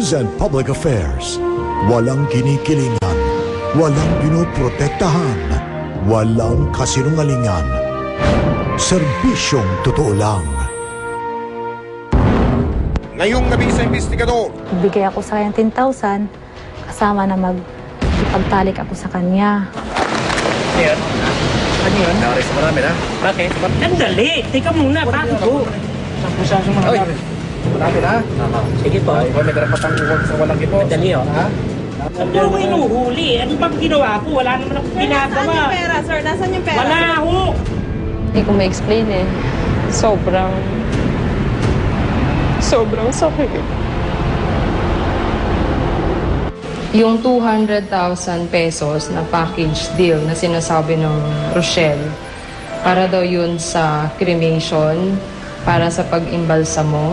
News and Public Affairs. Walang kinikilingan, walang pinoprotektahan, walang kasinungalingan. Serbisyong totoo lang. Ngayong gabi sa investigador. Bigay ako sa kanya 10,000 kasama na magpagtalik ako sa kanya. Ayan. Ano yun? Nakaris mo namin, ha? Bakit? Andali! Teka muna, bakit po? Saan mo namin? Marami na? Sige po. Ay, may karapatang uwag sa walang ito. Andali, oh. Ha? Ano ko inuhuli? Ano bang ginawa ko? Wala naman akong ginagawa. Nasaan yung pera, sir? Nasaan yung pera? Wala ako! Hindi ko ma-explain eh. Sobrang sakit. Yung 200,000 pesos na package deal na sinasabi ng Rochelle, para daw yun sa cremation, para sa pag-imbalsa mo,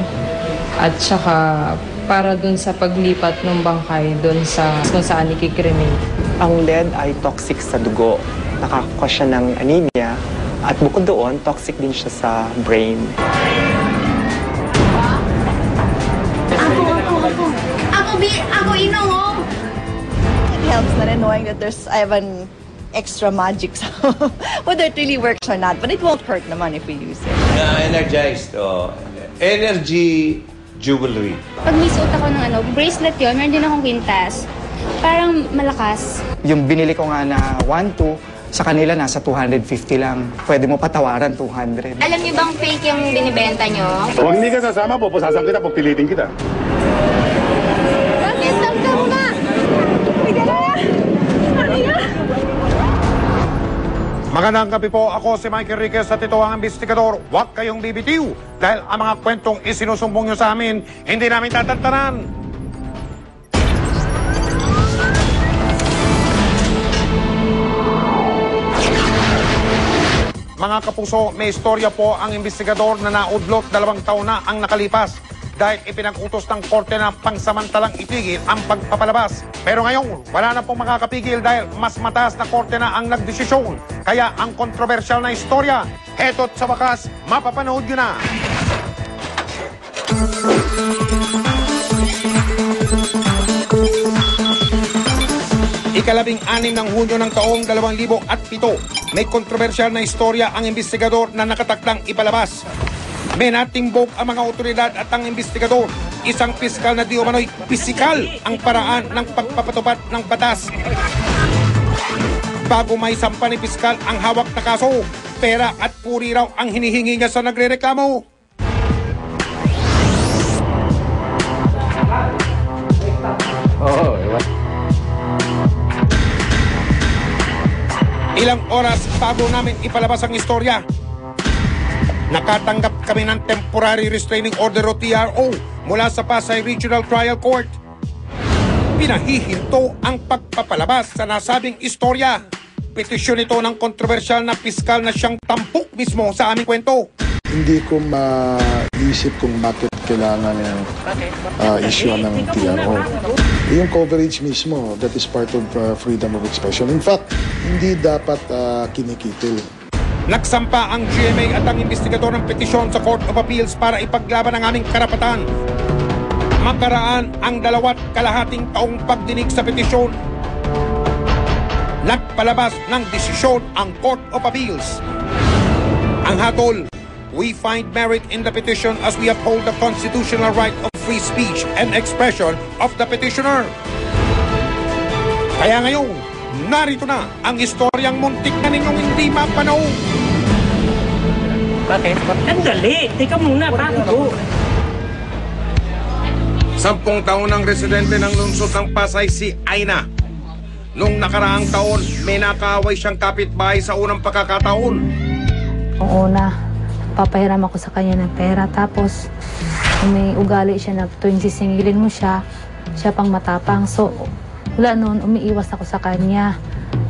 at saka para dun sa paglipat ng bangkay dun sa kung saan ikikremate. Ang lead ay toxic sa dugo. Nakakakuha siya ng anemia at bukod doon, toxic din siya sa brain. Ako inom! It helps na rin knowing that I have an extra magic. So, whether it really works or not, but it won't hurt naman if we use it. Energized. Energy jewelry. Pag may suot ako ng bracelet yun, meron din akong kwintas. Parang malakas. Yung binili ko nga na 1-2, sa kanila nasa 250 lang. Pwede mo patawaran 200. Alam niyo bang fake yung binibenta nyo? Huwag hindi ka sasama, pupusasan kita, pagpilitin kita. Bakit? Tangka mo na! Bigyan na! Ano yan? Magandang gabi po, ako si Michael Riquez at ito ang investigador. Huwag kayong bibitiw dahil ang mga kwentong isinusumbong nyo sa amin, hindi namin tatantanan. Mga kapuso, may istorya po ang investigador na naudlot 2 taon na ang nakalipas dahil ipinag-utos ng korte na pangsamantalang itigil ang pagpapalabas. Pero ngayon, wala na pong makakapigil dahil mas mataas na korte na ang nagdesisyon. Kaya ang kontrobersyal na istorya, heto't sa wakas, mapapanood nyo na. Ikalabing-6 ng Hunyo ng taong 2007, may kontrobersyal na istorya ang investigador na nakatakdang ipalabas. May natimbog ang mga otoridad at ang investigador. Isang piskal na di umano'y pisikal ang paraan ng pagpapatupad ng batas. Bago may sampa ni piskal ang hawak na kaso, pera at puri raw ang hinihingi niya sa nagrereklamo. Ilang oras bago namin ipalabas ang istorya, nakatanggap kami ng Temporary Restraining Order o TRO mula sa Pasay Regional Trial Court. Pinahihinto ang pagpapalabas sa nasabing istorya. Petisyon ito ng kontrobersyal na piskal na siyang tampok mismo sa aming kwento. Hindi ko maisip kung bakit kailangan issue ng TRO. Yung coverage mismo, that is part of freedom of expression. In fact, hindi dapat kinikito. Nagsampa ang GMA at ang investigador ng petisyon sa Court of Appeals para ipaglaban ang aming karapatan. Makaraan ang 2.5 taong pagdinig sa petisyon. Nagpalabas ng desisyon ang Court of Appeals. Ang hatol, we find merit in the petition as we uphold the constitutional right of free speech and expression of the petitioner. Kaya ngayon, narito na ang istoryang muntik na ninyong hindi mapanood. Bakit? Andali! Teka muna, bakit po? 10 taon ng residente ng lungsod ng Pasay si Aina. Nung nakaraang taon, may nakaaway siyang kapitbahay sa unang pagkakataon. Kung una, papahiram ako sa kanya ng pera. Tapos, may ugali siya na tuwing sisingilin mo siya pang matapang. So, wala noon, umiiwas ako sa kanya.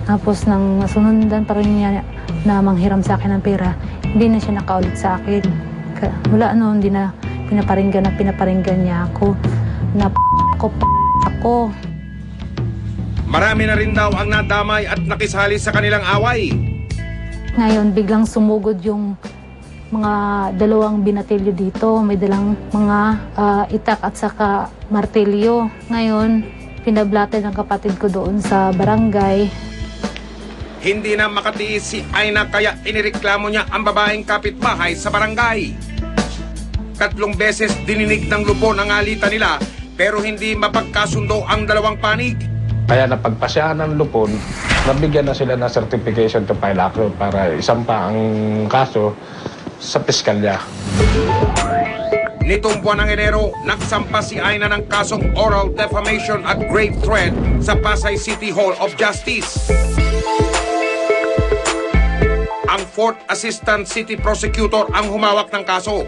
Tapos, nang sunundan pa rin niya na manghiram sa akin ng pera, hindi na siya nakaulit sa akin. Wala noon, hindi na pinaparinggan niya ako. Ako. Marami na rin daw ang nadamay at nakisali sa kanilang away. Ngayon, biglang sumugod yung mga 2 binatilyo dito. May dalang mga itak at saka martilyo. Ngayon, pinablatay ng kapatid ko doon sa barangay. Hindi na makatiis si Aina kaya inireklamo niya ang babaeng kapitbahay sa barangay. 3 beses dininig ng lupon ang alitan nila pero hindi mapagkasundo ang 2 panig. Kaya napagpasyahan ng lupon, nabigyan na sila ng certification to file action para isampa ang kaso sa piskalya. Nitong buwan ng Enero, nagsampa si Aina ng kasong oral defamation at grave threat sa Pasay City Hall of Justice. Ang 4th Assistant City Prosecutor ang humawak ng kaso.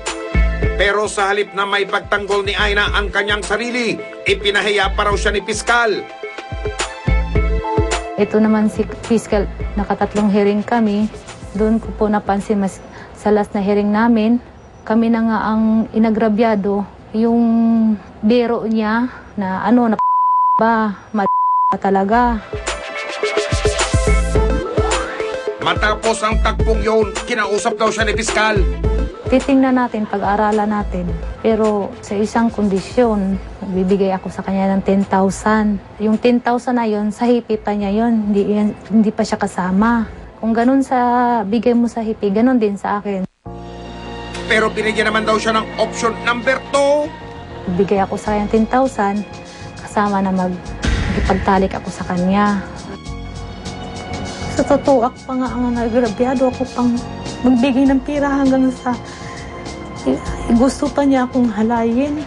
Pero sa halip na may pagtanggol ni Aina ang kanyang sarili, ipinahiya pa raw siya ni Piskal. Ito naman si Piskal, nakatatlong hearing kami. Doon ko po napansin sa last na hearing namin, kami na nga ang inagrabyado. Yung biro niya na talaga. Matapos ang tagpong yun, kinausap daw siya ni Piskal. Titingnan natin, pag-aaralan natin. Pero sa isang kondisyon, bibigay ako sa kanya ng 10,000. Yung 10,000 na yun, sa hipi pa niya yun. Hindi pa siya kasama. Kung ganun sa bigay mo sa hipi, ganun din sa akin. Pero binigyan naman daw siya ng option number 2. Bigay ako sa kanya 10,000, kasama na magipagtalik ako sa kanya. Sa totoo, ako pa nga ang nagrabyado. Ako pang magbigay ng pira hanggang sa gusto pa niya akong halayin.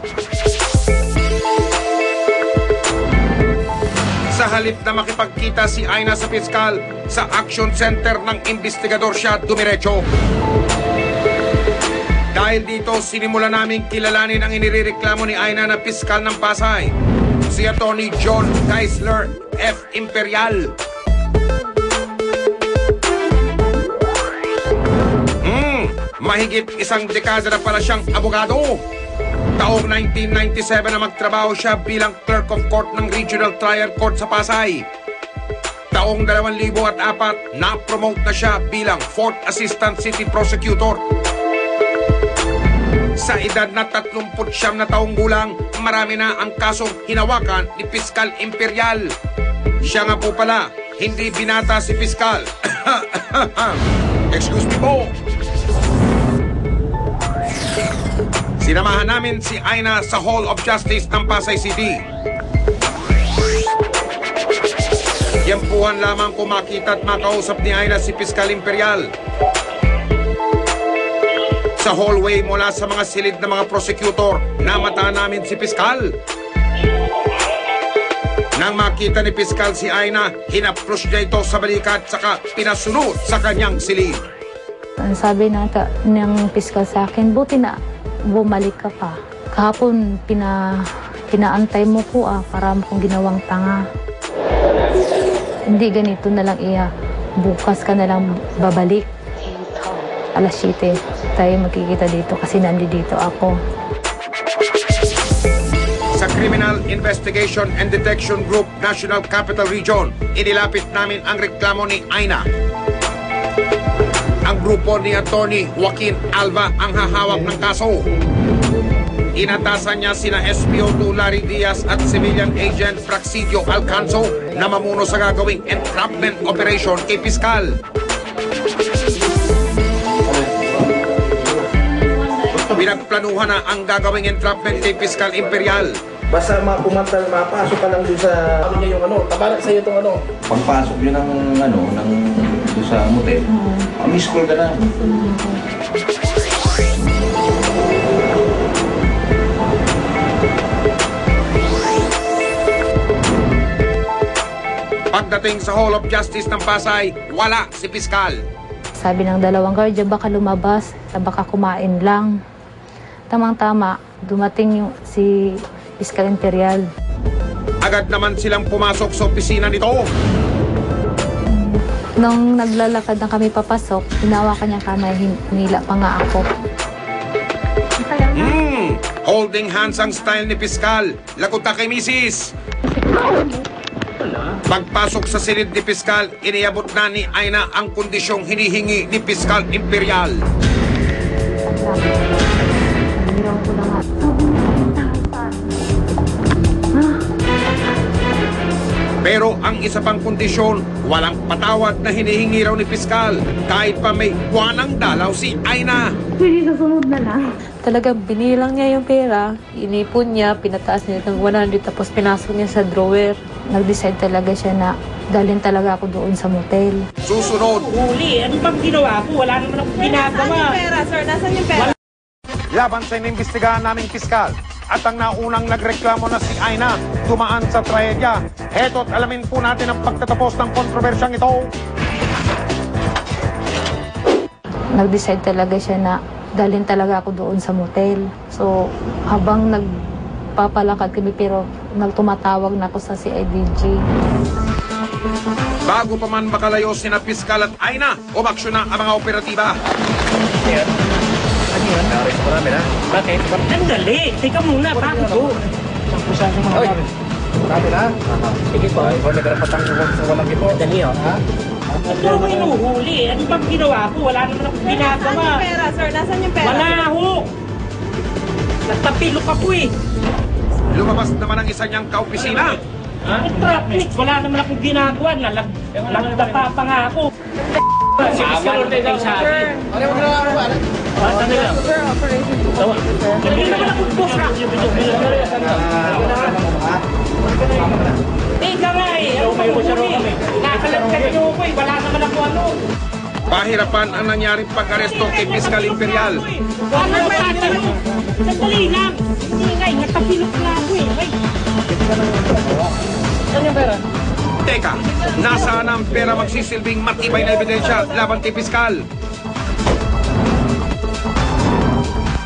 Sa halip na makipagkita si Aina sa Piskal, sa action center ng investigador siya dumiretso. Dahil dito, sinimula naming kilalanin ang inireklamo ni Aina na Piskal ng Pasay, si Atty. John Geisler F. Imperial. Mahigit 1 dekada na pala siyang abogado. Taong 1997 na magtrabaho siya bilang clerk of court ng Regional Trial Court sa Pasay. Taong 2004, na-promote na siya bilang 4th Assistant City Prosecutor. Sa edad na 39 na taong gulang, marami na ang kasong hinawakan ni Piskal Imperial. Siya nga po pala, hindi binata si Piskal. Excuse me po. Sinamahan namin si Aina sa Hall of Justice ng Pasay City. Yampuhan lamang kung makita at makausap ni Aina si Piskal Imperial. Sa hallway mula sa mga silid na mga prosecutor, namata namin si Piskal. Nang makita ni Piskal si Aina, hinaplos niya ito sa balikat saka pinasunod sa kanyang silid. Ang sabi ng Piskal sa akin, buti na bumalik ka pa. Kahapon, pinaantay mo ko para mo kong ginawang tanga. Hindi ganito na lang bukas ka na lang babalik. Alas 7, tayo magkikita dito kasi nandito ako. Sa Criminal Investigation and Detection Group National Capital Region, inilapit namin ang reklamo ni Aina. Ang grupo ni Atty. Joaquin Alva ang hahawak ng kaso. Inatasan niya sina SPO2 Larry Diaz at Civilian Agent Praxidio Alcanzo na mamuno sa gagawing entrapment operation kay Piskal. Pinagplanuhan na ang gagawing entrapment kay Piskal Imperial. Basta mapasok ka lang doon sa niya yung tabarak sa'yo itong Pagpasok yun ng doon sa motel, miss call ka na. Pagdating sa Hall of Justice ng Pasay, wala si Piskal. Sabi ng 2 guardia, baka lumabas, baka kumain lang. Tamang-tama, dumating si Piskal Imperial. Agad naman silang pumasok sa opisina nito. Nung naglalakad na kami papasok, hinawakan niya kamay, hinila pa nga ako. Holding hands ang style ni Piskal. Lagot na kay Mrs. Pagpasok sa silid ni Piskal, iniabot na ni Aina ang kondisyong hinihingi ni Piskal Imperial. isa. Hiniram ko na nga. Pero ang isa pang kondisyon, walang patawad na hinihingi raw ni Piskal kahit pa may buwanang dalaw si Aina. Sige, susunod na lang. Talagang binilang niya yung pera, inipon niya, pinataas niya ng 100 tapos pinasok niya sa drawer. Nag-decide talaga siya na dalhin talaga ako doon sa motel. Susunod. Huli, ano bang ginawa ko? Wala naman akong ginagawa. Nasaan yung pera, sir? Nasaan yung pera? Laban sa inimbestigahan naming Piskal at ang naunang nagreklamo na si Aina dumaan sa trahedya. Heto't alamin po natin ang pagtatapos ng kontrobersyang ito. Nag-decide talaga siya na dalhin talaga ako doon sa motel. So, habang nagpapalakad kami pero nagtumatawag na ako sa CIDG. Bago pa man makalayo sina Piskal at Aina, umaksyon na ang mga operatiba. Ano yun? Naresto ko namin, ha? Bakit? Andali, teka muna, bago ko. Oy! Marami na? Sige po. Ikaw nagkarapatang sa walang ito. Dali, ha? Ito ako inuhuli. Ano bang ginawa ko? Wala naman akong ginagawa. Nasaan yung pera, sir? Nasaan yung pera? Wala ho! Nagtapilok ako eh. Lumabas naman ang isa niyang kaopisina. Traffic, wala naman akong ginagawa. Nagtapa pa nga ako. Awan na tayo sa akin. Ano yung ginawa mo ba? Hindi naman akong buka. Teka nga eh. Ano bang huli? Nakalagkat niyo ako eh. Wala naman ako ano. Pahirapan ang nangyaring pag-aresto kay Piskal Imperial. Ano ba tatanong? Sandali lang. Hindi nga eh. Natapilok na ako eh. Ay. Saan yung pera? Teka, nasaan ang pera magsisilbing matibay na ebidensya laban kay Piskal?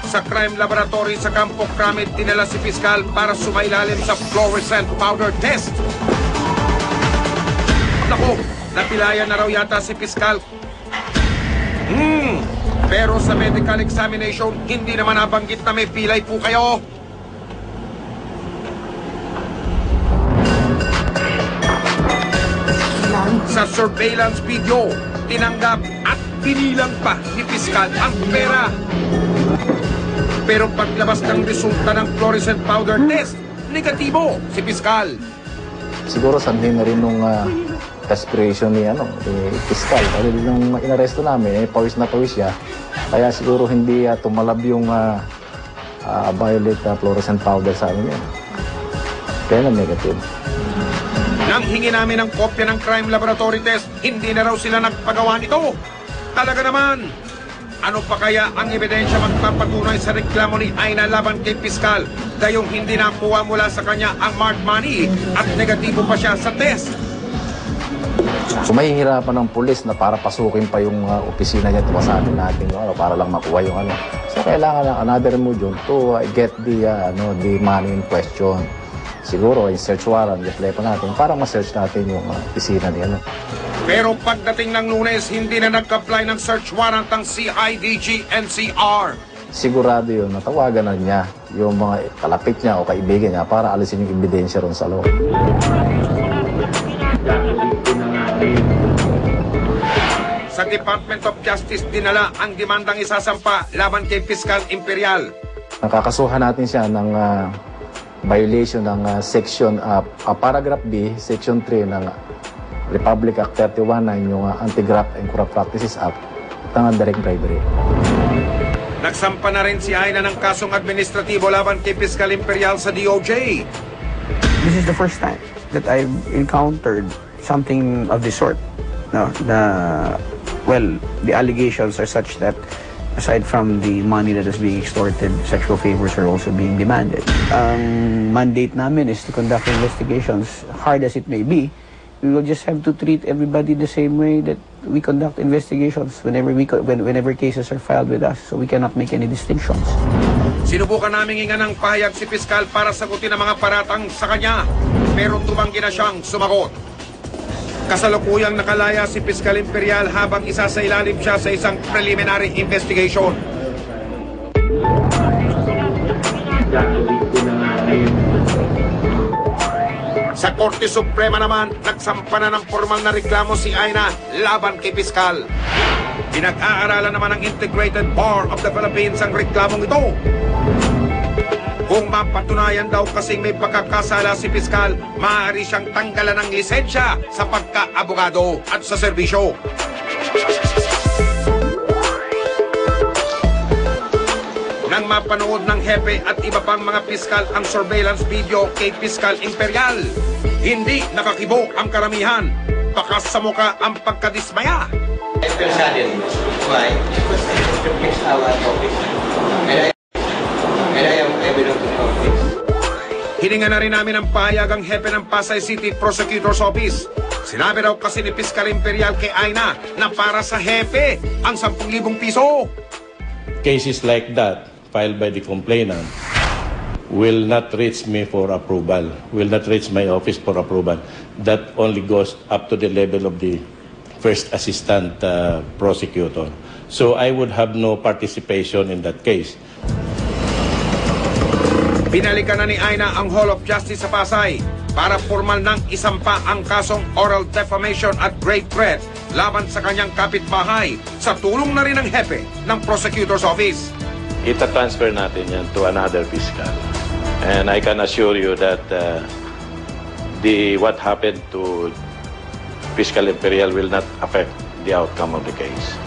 Sa crime laboratory sa Campo Crame, dinala si Piskal para sumailalim sa fluorescent powder test. Naku, napilayan na raw yata si Piskal. Pero sa medical examination, hindi naman nabanggit na may pilay po kayo. Sa surveillance video, tinanggap at binilang pa ni Piskal ang pera. Pero paglabas ng resulta ng fluorescent powder test, negatibo si Piskal. Siguro sanhin na rin nung aspiration ni Piskal. Kasi nung inaresto namin, pawis na pawis siya. Kaya siguro hindi tumalab yung violet fluorescent powder sa amin yun. Kaya na negative. Nang hingi namin ang kopya ng crime laboratory test, hindi na raw sila nagpagawa nito. Talaga naman, ano pa kaya ang ebidensya magpapatunay sa reklamo ni Aina laban kay Piskal? Gayong hindi nakuha mula sa kanya ang marked money at negatibo pa siya sa test. So mahihirapan ng pulis na para pasukin pa yung opisina niya, tuwasanin natin yung para lang makuha yung So kailangan ng another move yun to get the money in question. Siguro yung search warrant, i-apply pa natin para ma-search natin yung opisina niya. Pero pagdating ng Lunes, hindi na nag-apply ng search warrant ang CIDG NCR. Sigurado yun, natawagan na niya yung mga kalapit niya o kaibigan niya para alisin yung ebidensya ron sa loob. Sa Department of Justice, dinala ang demandang isasampa laban kay Piskal Imperial. Nakakasuhan natin siya ng violation ng section, paragraph B, section 3 ng Republic Act 31, yung Anti-Graft and Corrupt Practices Act, ng direct bribery. Nagsampa na rin si Aina ng kasong administratibo laban kay Piskal Imperial sa DOJ. This is the first time that I've encountered something of this sort. No, the allegations are such that aside from the money that is being extorted, sexual favors are also being demanded. Ang mandate namin is to conduct investigations, hard as it may be. We will just have to treat everybody the same way that we conduct investigations whenever cases are filed with us. So we cannot make any distinctions. Sinubukan namin hinga ng pahayag si Piskal para sagutin ang mga paratang sa kanya, pero tumanggi na siyang sumagot. Kasalukuyang nakalaya si Piskal Imperial habang isasailalim siya sa isang preliminary investigation. Sa Korte Suprema naman, nagsampa na ng formal na reklamo si Aina laban kay Piskal. Pinag-aaralan naman ng Integrated Bar of the Philippines ang reklamong ito. Kung mapatunayan daw kasing may pagkakasala si piskal, maaari siyang tanggalan ng lisensya sa pagka-abogado at sa serbisyo. Nang mapanood ng hepe at iba pang mga piskal ang surveillance video kay Piskal Imperial, hindi nakakibo ang karamihan. Bakas sa muka ang pagkadismaya. Why? Because I want to fix our topic. And I am able to fix. Hininga na rin namin ang pahayag ang hepe ng Pasay City Prosecutor's Office. Sinabi raw kasi ni Piskal Imperial kay Aina na para sa hepe ang 10,000 piso. Cases like that filed by the complainant will not reach me for approval, will not reach my office for approval. That only goes up to the level of the first assistant prosecutor. So I would have no participation in that case. Binalikan na ni Aina ang Hall of Justice sa Pasay para formal nang isampa ang kasong oral defamation at grave threat laban sa kanyang kapitbahay sa tulong na rin ng hepe ng Prosecutor's Office. Ita-transfer natin yan to another fiscal. And I can assure you that what happened to Piskal Imperial will not affect the outcome of the case.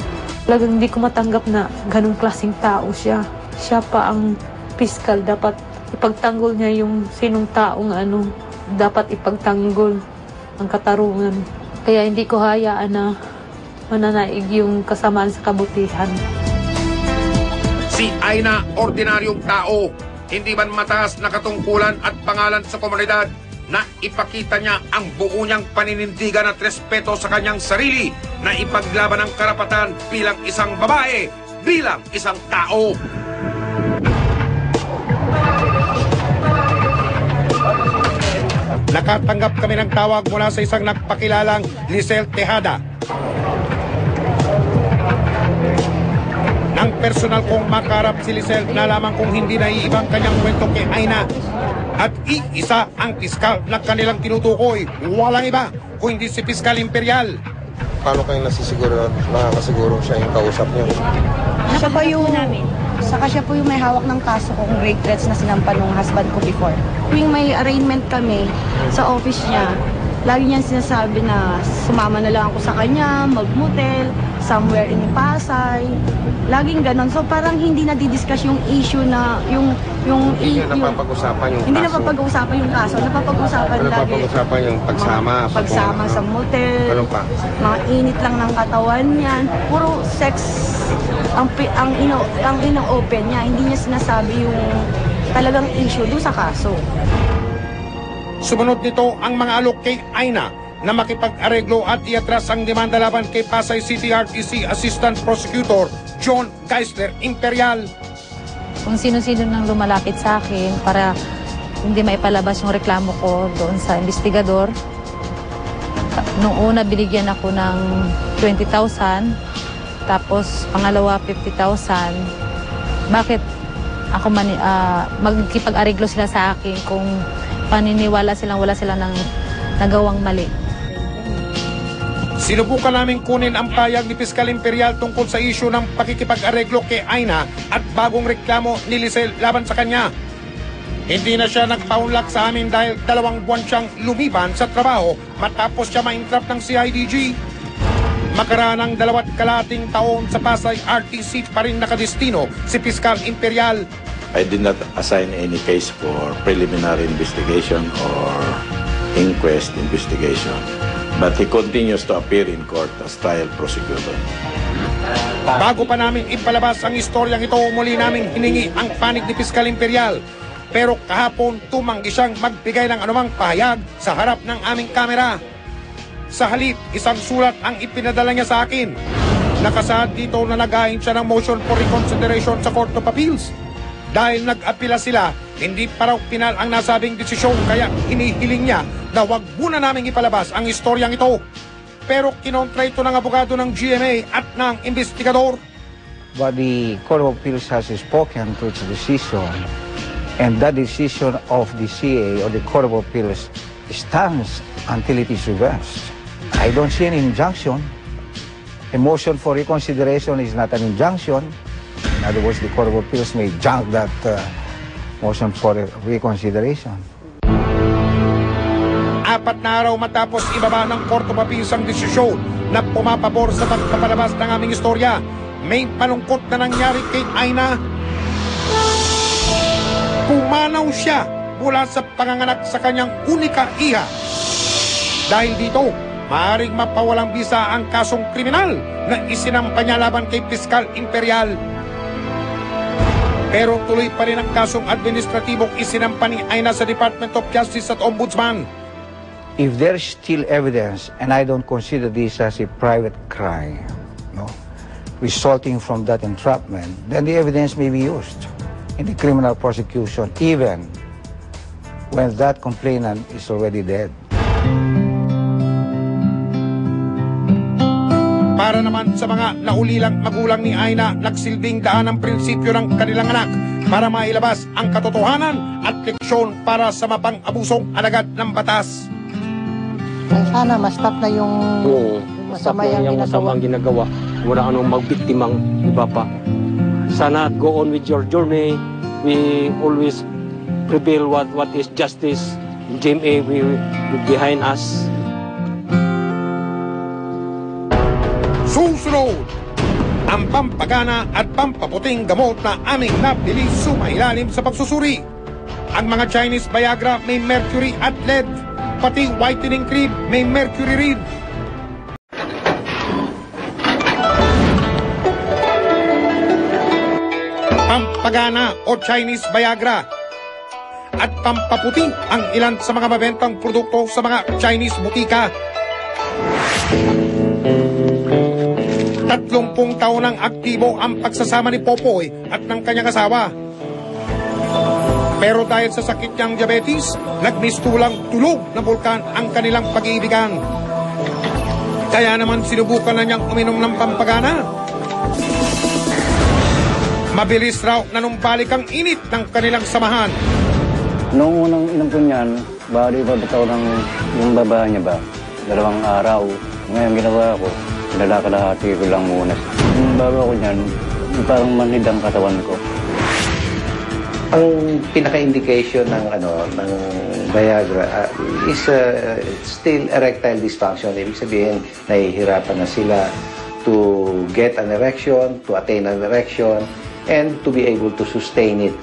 Talagang hindi ko matanggap na ganung klaseng tao siya. Siya pa ang piskal. Dapat ipagtanggol niya yung sinong taong dapat ipagtanggol ang katarungan. Kaya hindi ko hayaan na mananaig yung kasamaan sa kabutihan. Si Aina, ordinaryong tao, hindi man mataas na katungkulan at pangalan sa komunidad, na ipakita niya ang buo niyang paninindigan at respeto sa kanyang sarili na ipaglaban ang karapatan bilang isang babae, bilang isang tao. Nakatanggap kami ng tawag mula sa isang nagpakilalang Lisel Tejada. Nang personal kong makarap si Lisel, nalaman kong hindi naiibang kanyang kwento kay Aina. At iisa ang piskal na kanilang tinutukoy. Walang iba kung hindi si Piskal Imperial. Paano kayo nakakasiguro siya yung kausap niyo? Siya po yung saka siya po yung may hawak ng kaso kong rape threats na sinampan ng husband ko before. Tuwing may arraignment kami sa office niya, lagi niyang sinasabi na sumama na lang ako sa kanya, mag-motel, somewhere in Pasay. Laging ganon. So parang hindi na didiscuss yung issue na hindi na napapag-usapan yung kaso. Hindi na napapag-usapan yung kaso. Napapag-usapan lagi. Napapag-usapan yung pagsama sa motel. Ano pa? Mga init lang ng katawan niyan. Puro sex ang ino-open niya. Hindi niya sinasabi yung talagang issue doon sa kaso. Sumunod nito ang mga alok kay Aina na makipag-areglo at iatras ang demanda laban kay Pasay City RTC Assistant Prosecutor John Geisler Imperial. Kung sino-sino nang lumalapit sa akin para hindi maipalabas yung reklamo ko doon sa investigador. Nung una, binigyan ako ng 20,000, tapos pangalawa, 50,000. Bakit ako magkipag-areglo sila sa akin kung paniniwala silang wala silang nagawang mali? Sinubukan namin kunin ang payag ni Piskal Imperial tungkol sa isyu ng pakikipag-areglo kay Aina at bagong reklamo ni Lisel laban sa kanya. Hindi na siya nagpaunlak sa amin dahil 2 buwan siyang lumiban sa trabaho matapos siya ma-entrap ng CIDG. Makaraan ng 2 kalahating taon sa Pasay RTC pa rin nakadestino si Piskal Imperial. I did not assign any case for preliminary investigation or inquest investigation. But he continues to appear in court as trial prosecutor. Bago pa namin ipalabas ang istoryang ito, muli namin hiningi ang panig ni Piskal Imperial. Pero kahapon, tumanggi siyang magbigay ng anumang pahayag sa harap ng aming kamera. Sa halip, isang sulat ang ipinadala niya sa akin. Nakasaad dito na nag-ahin siya ng motion for reconsideration sa Court of Appeals. Dahil nag-apila sila, hindi pa raw pinal ang nasabing desisyon, kaya hinihiling niya na wag muna naming ipalabas ang istoryang ito. Pero kinontra ito ng abogado ng GMA at ng investigador. But the Court of Appeals has spoken to its decision, and that decision of the CA or the Court of Appeals stands until it is reversed. I don't see any injunction A motion for reconsideration is not an injunction. In other words, the Court of Appeals may junk that motion for reconsideration. 4 na araw matapos ibaba ng Court of Appeals ang desisyon na pumapabor sa pagpapalabas ng aming istorya, may palungkot na nangyari kay Aina. Pumanaw siya mula sa panganganak sa kanyang unika iha. Dahil dito, maaaring mapawalang bisa ang kasong kriminal na isinampa niya laban kay Piskal Imperial. Pero tuloy pa rin ang kasong administratibong isinampa ni Aina sa Department of Justice at Ombudsman. If there's still evidence, and I don't consider this as a private crime, resulting from that entrapment, then the evidence may be used in the criminal prosecution, even when that complainant is already dead. Para naman sa mga naulilang magulang ni Aina, nagsilbing daan ang prinsipyo ng kanilang anak para mailabas ang katotohanan at leksyon para sa mapang-abusong alagad ng batas. Sana ma-stop na yung masamang ginagawa. Wala anong magbiktimang iba pa. Sana go on with your journey. We always prevail what is justice. GMA will be behind us. Susunod, ang pampagana at pampaputing gamot na aming napili sumailalim sa pagsusuri. Ang mga Chinese Viagra may mercury at lead, pati whitening cream may mercury rin. Pampagana o Chinese Viagra at pampaputi ang ilan sa mga mabentang produkto sa mga Chinese butika. 30 taon nang aktibo ang pagsasama ni Popoy at ng kanyang asawa. Pero dahil sa sakit niyang diabetes, nagmistulang tulog na bulkan ang kanilang pag-iibigan. Kaya naman sinubukan na niyang uminom ng pampagana. Mabilis raw nanumbalik ang init ng kanilang samahan. Noong unang inom ko niyan, bali ba bitaw ng yung baba niya ba? 2 araw. Ngayon ginawa ko, pinalakadahati ko lang muna. Yung baba ko niyan, parang manhid ang katawan ko. Ang pinaka-indication ng ng Viagra is still erectile dysfunction. Ibig sabihin, nahihirapan na sila to get an erection, to attain an erection, and to be able to sustain it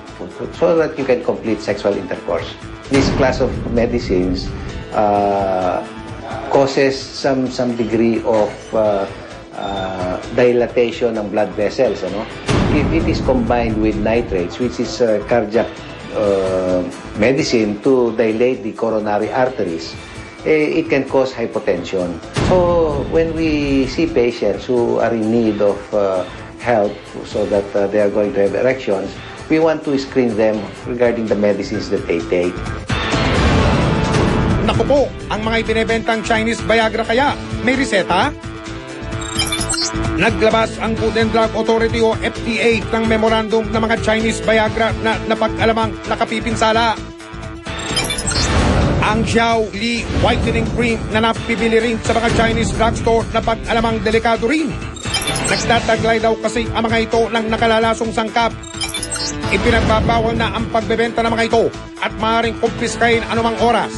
so that you can complete sexual intercourse. This class of medicines causes some degree of dilatation ng blood vessels. If it is combined with nitrates, which is cardiac medicine to dilate the coronary arteries, it can cause hypotension. So when we see patients who are in need of help so that they are going to have erections, we want to screen them regarding the medicines that they take. Naku po, ang mga ibinebentang Chinese Viagra kaya may reseta? Naglabas ang Food and Drug Authority o FDA ng memorandum ng mga Chinese Viagra na napag-alamang nakapipinsala. Ang Xiao Li Whitening Cream na napibili rin sa mga Chinese drugstore na pag-alamang delikado rin. Nagtataglay daw kasi ang mga ito ng nakalalasong sangkap. Ipinagbabawal na ang pagbebenta ng mga ito at maaaring kumpiskahin anumang oras.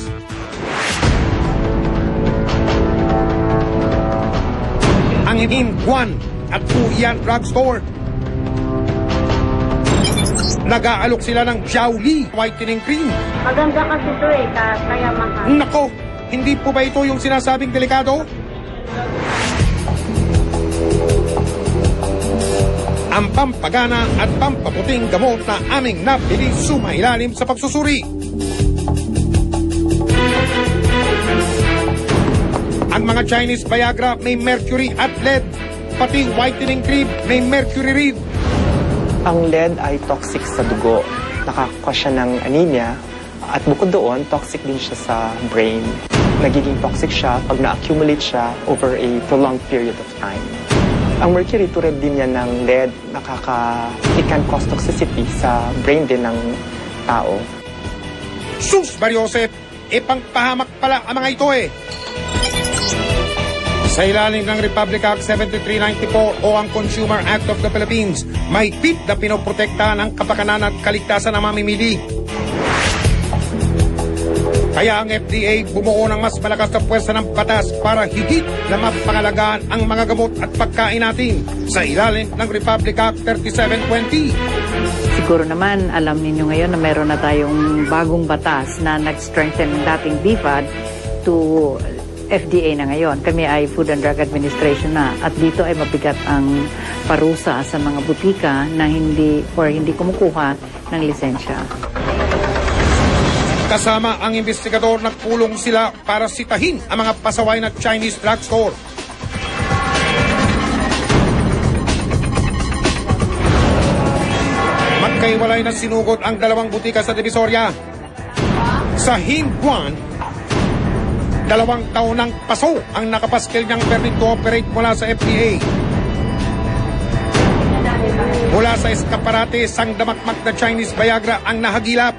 Ang Guan at Puyan Drugstore. Nag-aalok sila ng Xiaoli Whitening Cream. Maganda kasi ito kaya mahal. Nako, hindi po ba ito yung sinasabing delikado? Ang pampagana at pampaputing gamot na aming napili sumailalim sa pagsusuri. Ang mga Chinese Viagra may mercury at lead, pati whitening cream may mercury rin. Ang lead ay toxic sa dugo. Nakakakuha siya ng anemia at bukod doon, toxic din siya sa brain. Nagiging toxic siya pag na-accumulate siya over a prolonged period of time. Ang mercury, tulad din yan ng lead, it can cause toxicity sa brain din ng tao. Sus, Mariosep, pangpahamak pala ang mga ito Sa ilalim ng Republic Act 7394 o ang Consumer Act of the Philippines, may higpit na pinoprotektahan ang kapakanan at kaligtasan ng mamimili. Kaya ang FDA bumuo ng mas malakas na puwersa ng batas para higit na mapangalagaan ang mga gamot at pagkain natin sa ilalim ng Republic Act 3720. Siguro naman alam ninyo ngayon na meron na tayong bagong batas na nag-strengthen ng dating BFAD to FDA na ngayon. Kami ay Food and Drug Administration na at dito ay mabigat ang parusa sa mga butika na hindi kumukuha ng lisensya. Kasama ang investigador, nagpulong sila para sitahin ang mga pasaway na Chinese drugstore. Magkaiwalay na sinugod ang dalawang butika sa Divisoria. Sa Hinduan, 2 taon ng paso ang nakapaskil niyang permit to operate mula sa FDA. Mula sa eskaparate, sangdamakmak na Chinese Viagra ang nahagilap.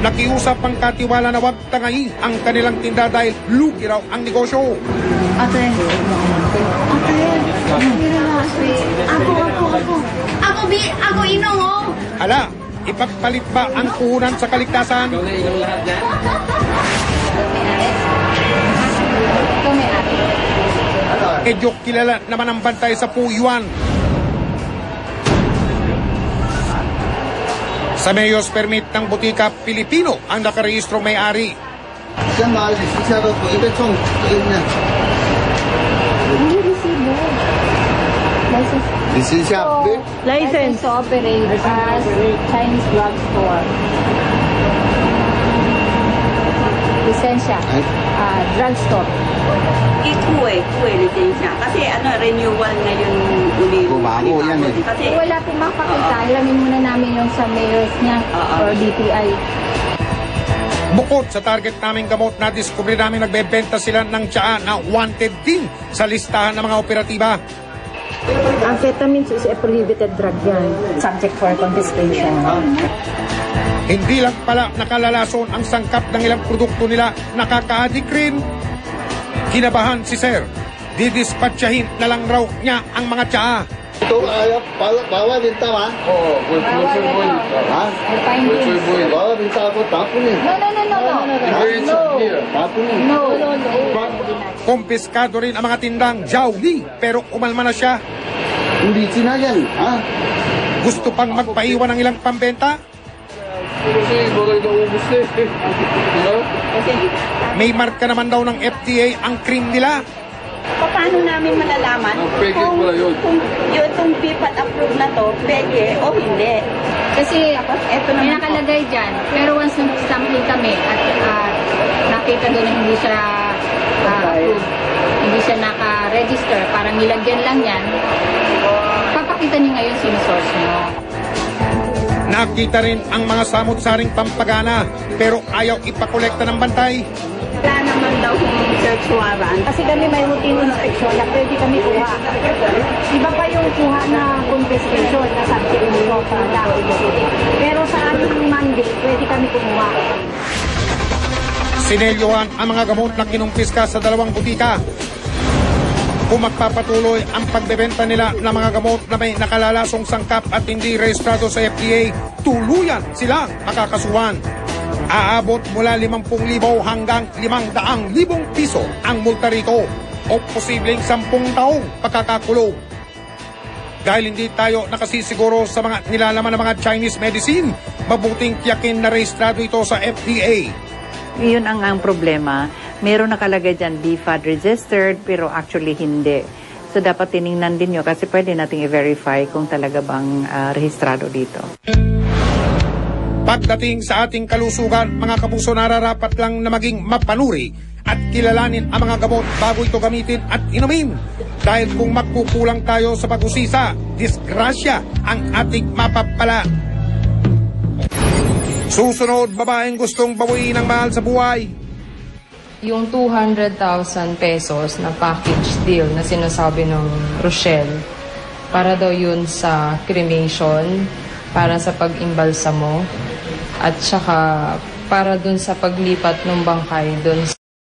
Nakiusap ang katiwala na wag tangayin ang kanilang tinda dahil lugi raw ang negosyo. Ate. Ako inong, oh. Ala, ipagpalit ba ang puhunan sa kaligtasan? Medyo kilala naman ang bantay sa Puyuan. Sa Mayor's Permit ng butika, Pilipino ang nakarehistrong may-ari. License to operate as Chinese drugstore. Lisensya. Drugstore. Ikuwe lisensya. Kasi renewal na yung uli. Bago yan eh. Kasi Wala pong makakita. Alamin muna namin yung sa mayors niya or DTI. Bukod sa target naming gamot, na-discover namin nagbebenta sila ng tsaa na wanted din sa listahan ng mga operatiba. Amphetamines is a prohibited drug yan. Subject for confiscation. Hindi lang pala nakalalason ang sangkap ng ilang produkto nila, nakaka-addict rin. Kinabahan si Sir. Didispatchahin na lang raw niya ang mga tsaa. Ito, bawal din tama? Oo, ha? Bawal din tama po, tapunin. No. Kumpiskado rin ang mga tindang Jiaoli, pero umalma na siya. Hindi na yan, ha? Gusto pang magpaiwan ng ilang pambenta? May marka naman daw ng FDA ang cream nila. paano namin malalaman kung yung BFAD approved na to, peke o hindi? Kasi may nakalagay dyan, pero once nag-sampling kami at nakita doon na hindi siya approved, hindi siya naka-register, parang nilagyan lang yan, papakita niyo ngayon sino source niyo. Nakita rin ang mga samot-saring pampagana pero ayaw ipakolekta ng bantay. Wala naman daw yung search warrant. Kasi kami may routine inspection na pwede kami kuha. Iba pa yung kuha na confiscation na subject mo pa. Pero sa aming mandate, pwede kami kumuha. Sinelyohan ang mga gamot na kinumpiska sa dalawang butika. Kung magpapatuloy ang pagbebenta nila ng mga gamot na may nakalalasong sangkap at hindi rehistrado sa FDA, tuluyan silang makakasuhan. Aabot mula 50,000 hanggang 500,000 piso ang multa rito o posibleng 10 taong pagkakakulong. Dahil hindi tayo nakasisiguro sa mga nilalaman ng mga Chinese medicine, mabuting tiyakin na rehistrado ito sa FDA. Yun ang problema. Meron nakalagay dyan BFAD registered pero actually hindi. So dapat tiningnan din nyo kasi pwede nating i-verify kung talaga bang rehistrado dito. Pagdating sa ating kalusugan, mga kapuso, nararapat lang na maging mapanuri at kilalanin ang mga gamot bago ito gamitin at inumin. Dahil kung magkukulang tayo sa pag-usisa, disgrasya ang ating mapapala. Susunod, babaeng gustong bawiin ng mahal sa buhay. Yung 200,000 pesos na package deal na sinasabi ng Rochelle, para daw yun sa cremation, para sa pag-imbalsamo, at saka para dun sa paglipat ng bangkay dun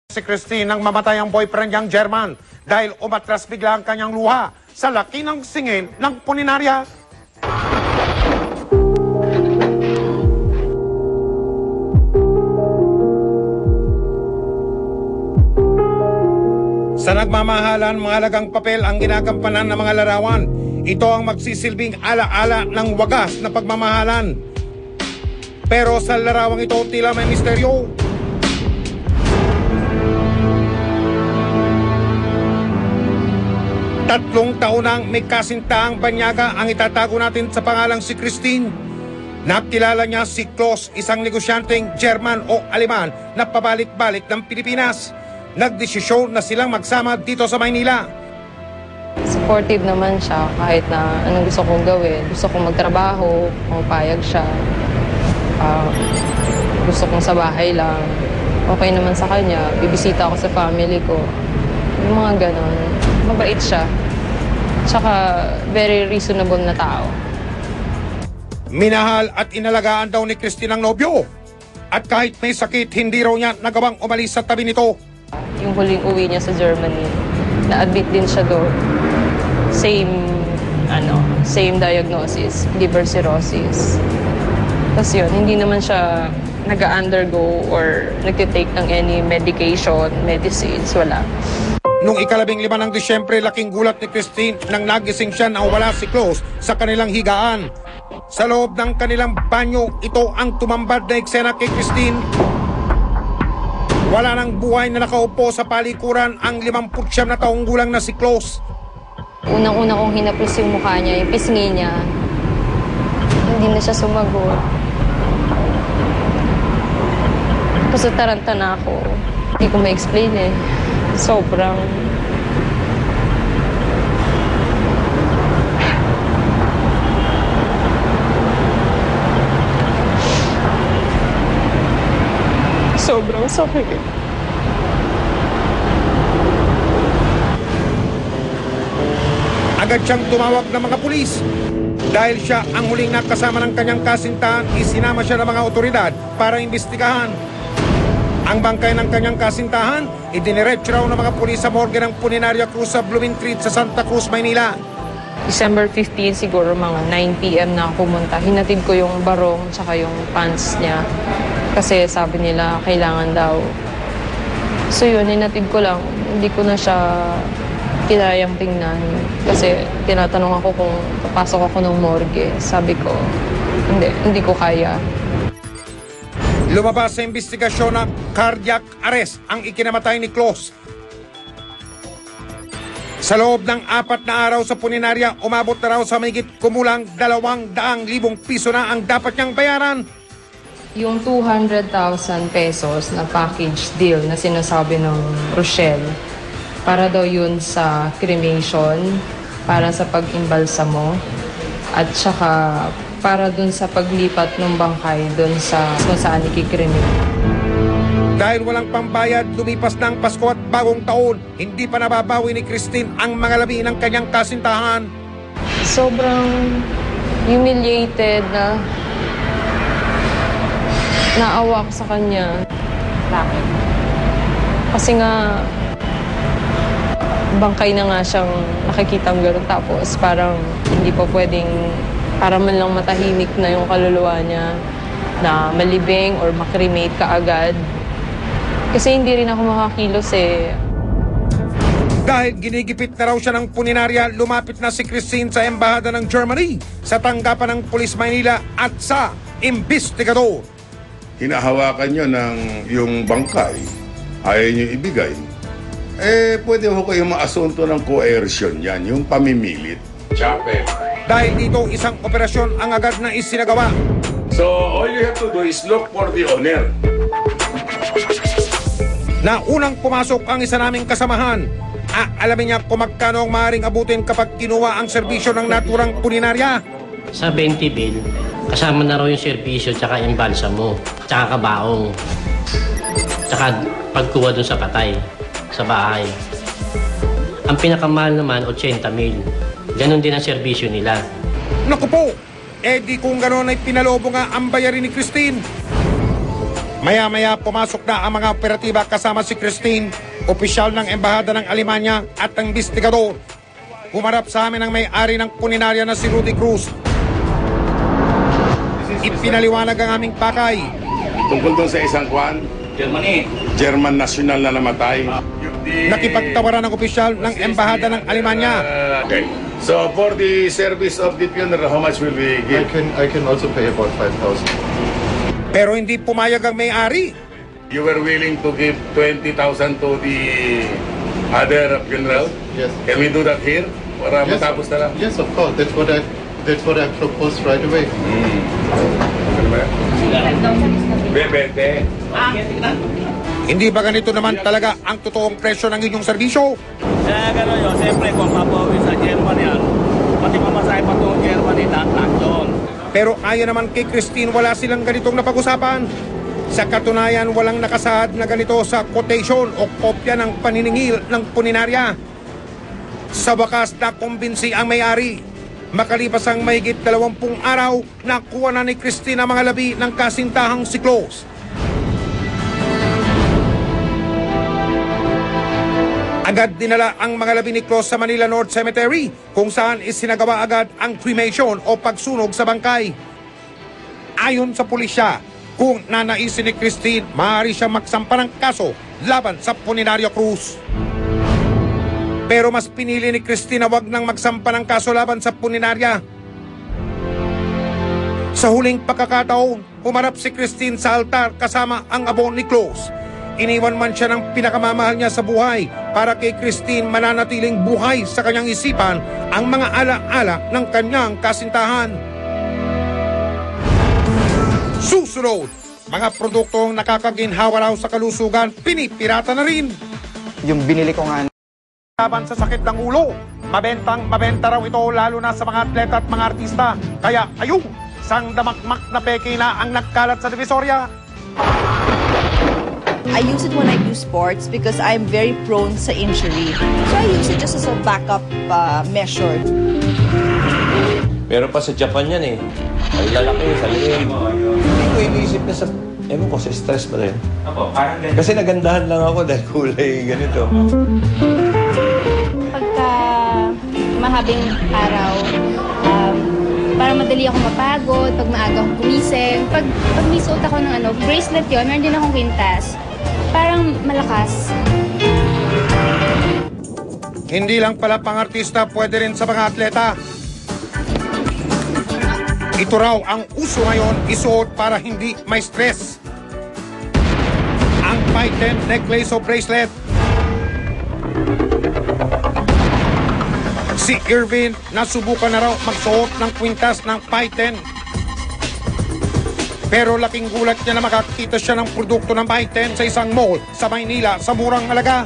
Si Christine nang mamatay ang boyfriend niyang German dahil umatras bigla ang kanyang luha sa laki ng singil ng puninarya. Sa nagmamahalan, mga halagang papel ang ginagampanan ng mga larawan. Ito ang magsisilbing ala-ala ng wagas na pagmamahalan. Pero sa larawang ito, tila may misteryo. Tatlong taon nang may kasintaang banyaga ang itatago natin sa pangalang si Christine. Nakilala niya si Klaus, isang negosyanteng German o Aleman na pabalik-balik ng Pilipinas. Nagdesisyon na silang magsama dito sa Maynila. Supportive naman siya kahit na anong gusto kong gawin. Gusto kong magtrabaho, pumapayag siya. Gusto kong sa bahay lang. Okay naman sa kanya. Bibisita ako sa family ko. Yung mga ganon. Mabait siya. Tsaka very reasonable na tao. Minahal at inalagaan daw ni Christine ang nobyo. At kahit may sakit, hindi raw niya nagawang umalis sa tabi nito. Yung huling uwi niya sa Germany, na-admit din siya doon. Same diagnosis, liver cirrhosis. Tapos yun, hindi naman siya nag-undergo or nagtitake ng any medication, medicines, wala. Noong 15 ng Disyembre, laking gulat ni Christine nang nagising siya na wala si Klaus sa kanilang higaan. Sa loob ng kanilang banyo, ito ang tumambad na eksena kay Christine. Wala nang buhay na nakaupo sa palikuran ang 59 na taong gulang na si Klaus. Unang-una kong hinaplos yung mukha niya, yung pisngi niya. Hindi na siya sumagot. Tapos taranta na ako. Hindi ko ma-explain eh. Sobrang... Sobrang sakit. Agad siyang tumawag ng mga pulis. Dahil siya ang huling nakasama ng kanyang kasintahan, isinama siya ng mga otoridad para imbestigahan. Ang bangkay ng kanyang kasintahan, idiniretso raw ng mga pulis sa morgue ng Puninaria Cruz sa Blooming Treat sa Santa Cruz, Maynila. December 15 siguro mga 9 p.m. na ako pumunta. Hinatid ko yung barong tsaka yung pants niya. Kasi sabi nila kailangan daw. So yun, hinatid ko lang. Hindi ko na siya kinayang tingnan. Kasi tinatanong ako kung papasok ako ng morgue. Sabi ko, hindi ko kaya. Lumabas sa investigasyon na cardiac arrest ang ikinamatay ni Klaus. Sa loob ng 4 na araw sa Puninaria, umabot na raw sa mahigit kumulang 200,000 piso na ang dapat niyang bayaran. Yung 200,000 pesos na package deal na sinasabi ng Rochelle, para daw yun sa cremation, para sa pag-imbalsamo, at saka para dun sa paglipat ng bangkay dun sa kung saan ikikremate. Dahil walang pambayad, lumipas ng Pasko at Bagong Taon, hindi pa nababawi ni Christine ang mga labi ng kanyang kasintahan. Sobrang humiliated na naawa ko sa kanya. Bakit? Kasi nga, bangkay na nga siyang nakikitang gano'n. Tapos parang hindi pa pwedeng, para man lang matahimik na yung kaluluwa niya na malibing or makremate kaagad. Kasi hindi rin ako makakilos eh. Dahil ginigipit na raw siya ng Puninaria, lumapit na si Christine sa Embahada ng Germany, sa tanggapan ng Pulis Maynila at sa imbestigador. Hinahawakan nyo ng yung bangkay, ayaw nyo ibigay, pwede ho kayong maasunto ng coercion yan, yung pamimilit. Chape. Dahil dito, isang operasyon ang agad na isinagawa. So, all you have to do is look for the owner. Na unang pumasok ang isa naming kasamahan, alamin niya kung magkano ang maaaring abutin kapag kinuha ang serbisyo ng naturang Puninaria. Sa 20 bill, kasama na raw yung serbisyo tsaka yung balsamo, tsaka kabaong, tsaka pagkuha dun sa patay, sa bahay. Ang pinakamahal naman, 80,000. Ganon din ang serbisyo nila. Naku po, di kung ganon ay pinalobo nga ang bayarin ni Christine. Maya-maya pumasok na ang mga operatiba kasama si Christine, opisyal ng Embahada ng Alemanya at ang investigador. Humarap sa amin ang may-ari ng puninarya na si Rudy Cruz. Ipinaliwanag ang aming pakay. Tungkol doon sa isang kwan? German national na namatay. Nakipagtawaran ng opisyal ng Embahada ng Alemanya. Okay. So for the service of the funeral, how much will we give? I can also pay about 5,000. Pero hindi pumayag ang may-ari. You were willing to give 20,000 to the other funeral? Yes. Can we do that here? Para Yes. matapos na lang? Yes, of course. That's what I proposed right away. Bebete. Hindi ba ganito naman talaga ang totoong presyo ng inyong serbisyo? Gano'n yun, siyempre kung mapawin sa German yan, pati mamasahe pa itong Germany, lahat yun. Pero ayon naman kay Christine, wala silang ganitong napag-usapan. Sa katunayan, walang nakasaad na ganito sa quotation o kopya ng paniningil ng puninarya. Sa wakas, nakumbinsi ang may-ari. Makalipas ang mahigit 20 araw, nakuha na ni Christine ang mga labi ng kasintahang si Claus. Agad dinala ang mga labi ni Claus sa Manila North Cemetery, kung saan isinagawa agad ang cremation o pagsunog sa bangkay. Ayon sa pulisya, kung nanaisin ni Christine, maaari siya magsampa ng kaso laban sa Puninario Cruz. Pero mas pinili ni Christine na wag nang magsampa ng kaso laban sa puninarya. Sa huling pagkakataon, humarap si Christine sa altar kasama ang abo ni Claus. Iniwan man siya ng pinakamamahal niya sa buhay para kay Christine mananatiling buhay sa kanyang isipan ang mga ala-ala ng kanyang kasintahan. Susunod, mga produktong nakakaginhawa raw sa kalusugan, pinipirata na rin. Yung binili ko nga Laban sa sakit ng ulo, mabenta raw ito lalo na sa mga atleta at mga artista. Kaya ayun, sang damakmak na peke na ang nagkalat sa Divisoria. I use it when I do sports because I'm very prone sa injury. So I use it just as a backup measure. Meron pa sa Japan yan eh. Ay lalaki, sa liim. Hindi ko iniisip na sa... Ewan ko, sa stress ba rin? Opo, parang ganito. Kasi nagandahan lang ako dahil kulay ganito. Pagka mahabing araw, para madali ako mapagod, pag maaga akong gumising, pag may suot ako ng bracelet yun, meron din akong kwintas. Parang malakas. Hindi lang pala pang-artista, pwede rin sa mga atleta. Ito raw ang uso ngayon, isuot para hindi may stress. Ang Python necklace o bracelet. Si Irvin, nasubukan na raw magsuot ng kwintas ng Python. Pero laking gulat niya na makakita siya ng produkto ng Python sa isang mall sa Maynila sa murang halaga.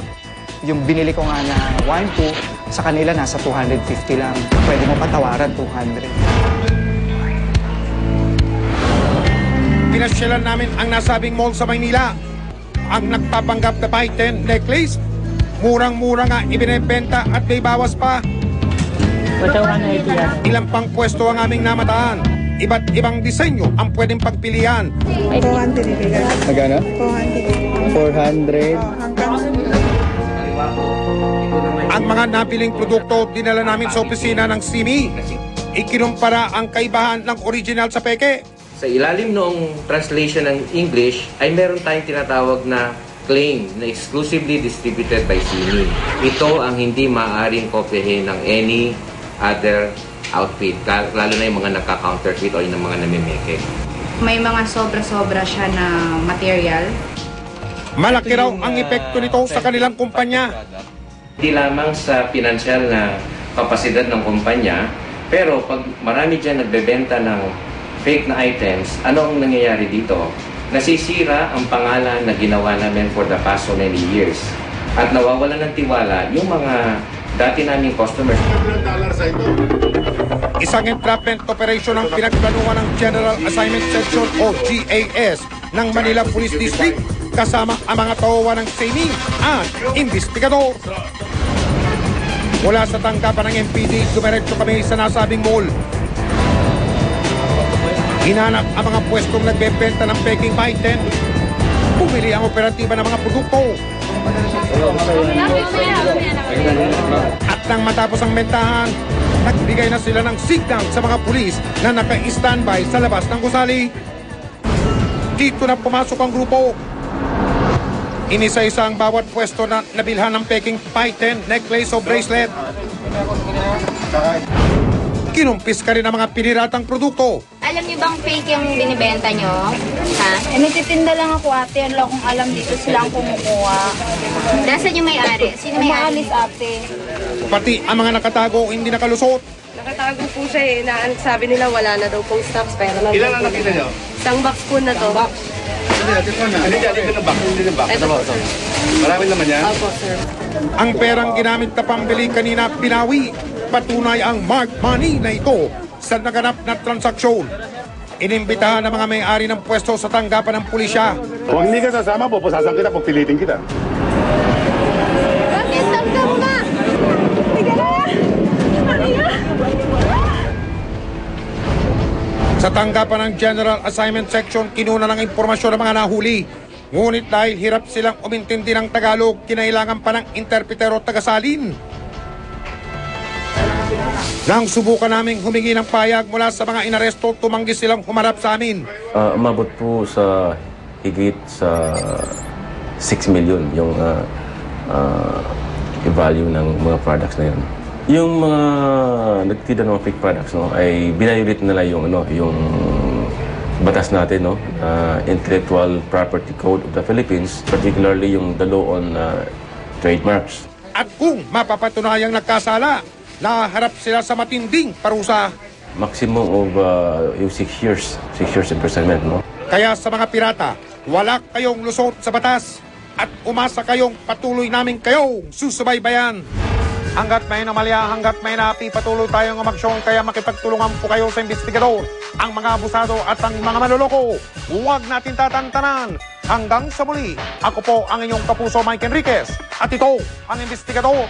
yung binili ko nga na wine po, sa kanila nasa 250 lang. Pwede mo patawaran 200. Pinasyalan namin ang nasabing mall sa Maynila. Ang nagpapanggap na Python necklace, murang-mura nga ibinebenta at may bawas pa. Ilang pang pwesto ang aming namataan. Iba't ibang disenyo ang pwedeng pagpilian. 400 ibigay. Magkano? 400. 400. Ang mga nabiling produkto dinala namin sa opisina ng SIMI. Ikinumpara ang kaibahan ng original sa peke. Sa ilalim noong translation ng English ay meron tayong tinatawag na claim na exclusively distributed by SIMI. Ito ang hindi maaaring kopyahin ng any other outfit, lalo na yung mga nagka-counterfeit o yung mga namimeke. May mga sobra-sobra siya na material. Malaki raw ang epekto nito sa kanilang kumpanya. Hindi lamang sa pinansyal na kapasidad ng kumpanya, pero pag marami dyan nagbebenta ng fake na items, ano ang nangyayari dito? Nasisira ang pangalan na ginawa namin for the past so many years. At nawawala ng tiwala yung mga dati naming customers. Isang entrapment operation ang pinagplanuhan ng General Assignment Section o GAS ng Manila Police District kasama ang mga tauwa ng SIMI at investigador. Mula sa tanggapan ng MPD, dumiretso kami sa nasabing mall. Hinanap ang mga pwestong nagbebenta ng peking Python. Bumili ang operatiba ng mga produkto. At nang matapos ang bentahan, nagbigay na sila ng signal sa mga pulis na naka-standby sa labas ng gusali. Dito na pumasok ang grupo. Inisa-isa ang bawat pwesto na nabilhan ng peking python, necklace o bracelet. Kinumpis ka rin ang mga piniratang produkto. Alam niyo bang fake yung binibenta niyo? Ha? Nagtitinda lang ako ate. Wala akong alam dito sila ang kumukuha. Nasaan yung may-ari? Sino may-ari? Ate. Pati ang mga nakatago hindi nakalusot. Nakatago po siya eh. Sabi nila wala na daw pong stocks. Pero Ilan ang nakita niyo? Isang box po na to. Box. Ito po, sir. Marami naman yan? Opo, sir. Ang perang ginamit na pambili kanina pinawi. Patunay ang marked money na ito sa naganap na transaksyon. Inimbitahan ng mga may-ari ng pwesto sa tanggapan ng pulisya. Kung hindi ka sasama, pupusasan kita, pupilitin kita. Bakit? Tanggap ka! Tiga na! Sa tanggapan ng General Assignment Section, kinuna ng impormasyon ng mga nahuli. Ngunit dahil hirap silang umintindi ng Tagalog, kinailangan pa ng interpreter o tagasalin. Nang subukan naming humingi ng payag mula sa mga inaresto, tumanggi silang humarap sa amin. Umabot po sa higit sa 6 million yung value ng mga products na yun. Yung mga nagtida ng fake products ay binayulit nila yung batas natin, Intellectual Property Code of the Philippines, particularly yung the law on trademarks. At kung mapapatunayang nagkasala, naharap sila sa matinding parusa. Maximum of yung 6 years imprisonment, Kaya sa mga pirata, wala kayong lusot sa batas at umasa kayong patuloy namin kayong susubaybayan. Hanggat may namalya, hanggat may napi, patuloy tayong umaksyon, kaya makipagtulungan po kayo sa investigador, ang mga abusado at ang mga manloloko. Huwag natin tatantanan. Hanggang sa muli, ako po ang inyong kapuso Mike Enriquez at ito ang investigador.